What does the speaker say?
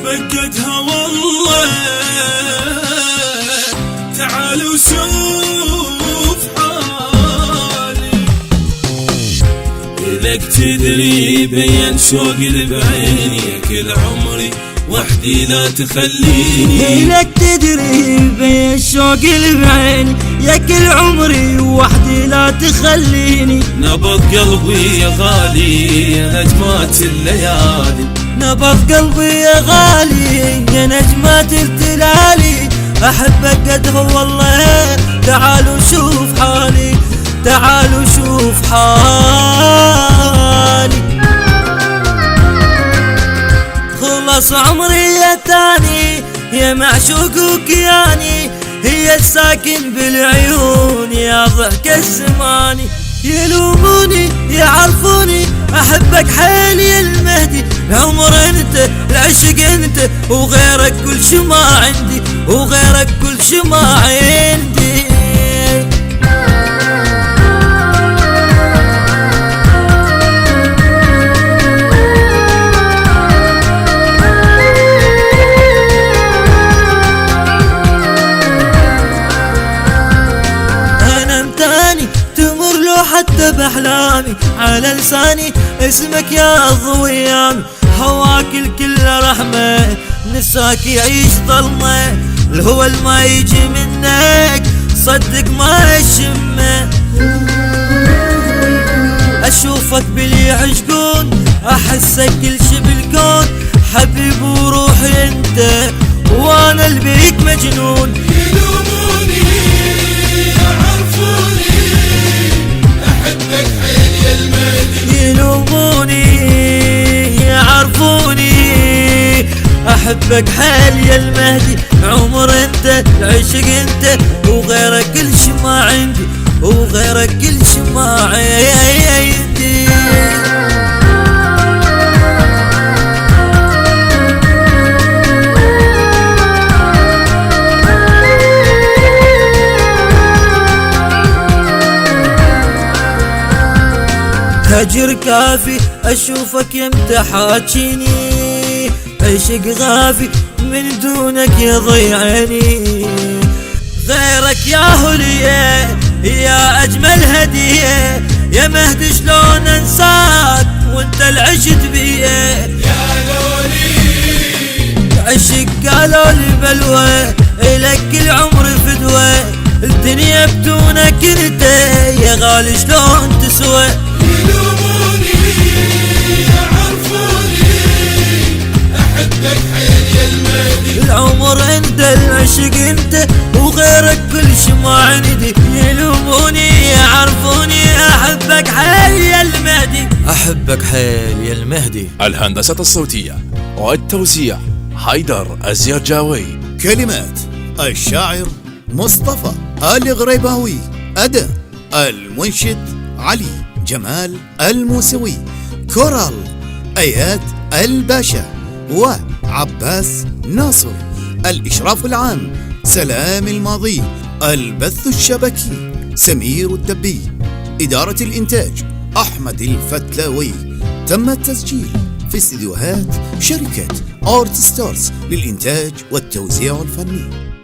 بقتها والله. تعال وشوف حالي، إذاك تدري بين شوقي بعيني كل عمري وحدي لا تخليني. إذاك تدري بين شوقي بعيني يا كل عمري وحدي لا تخليني. نبض قلبي يا غالي يا نجمات الليالي، نبض قلبي يا غالي يا نجمات التلالي. أحبك قد هو والله، تعالوا شوف حالي، تعالوا شوف حالي. خلص عمري يا تاني يا معشوق وكياني، هي الساكن بالعيون يا ضحك الزماني. يلوموني يعرفوني أحبك حيل يا المهدي، العمر انت العشق انت وغيرك كل شي ما عندي، وغيرك كل شي ما عندي. حتى بأحلامي على لساني اسمك يا ضويامي. هواك الكل رحمة نساك يعيش ظلمة، الهوى ما يجي منك صدق ما يشمه. أشوفك باللي يعشقون أحسك كل شي بالكون، حبيب وروحي انت وانا اللي بيك مجنون. يلوموني يعرفوني أحبك حيل يا المهدي، يلوموني يعرفوني أحبك حيل يا المهدي. عمر انت العشق انت وغيرك كل شي ما عندي، وغيرك كل شي ما عندي. هجر كافي أشوفك يمتى حاجيني، عشق غافي من دونك يضيع عيني. غيرك يا هلية يا أجمل هدية، يا مهدي شلون أنساك وانت العشت بيه. يا لولي عشق قالوا لي بلوى إلك العمر فدوى، الدنيا بدونك انت يا غالي شلون تسوى. يلوموني يعرفوني أحبك حيل يا المهدي، العمر انت العشق انت وغيرك كل شي ما عندي. يلوموني يعرفوني أحبك حيل يا المهدي، أحبك حيل يا المهدي. الهندسة الصوتية والتوزيع حيدر الزيرجاوي. كلمات الشاعر مصطفى الغريباوي، أداء المنشد علي جمال الموسوي، كورال آيات الباشا وعباس ناصر، الإشراف العام سلام الماضي، البث الشبكي سمير الدبي، إدارة الإنتاج أحمد الفتلاوي. تم التسجيل في استديوهات شركة آرت ستارز للإنتاج والتوزيع الفني.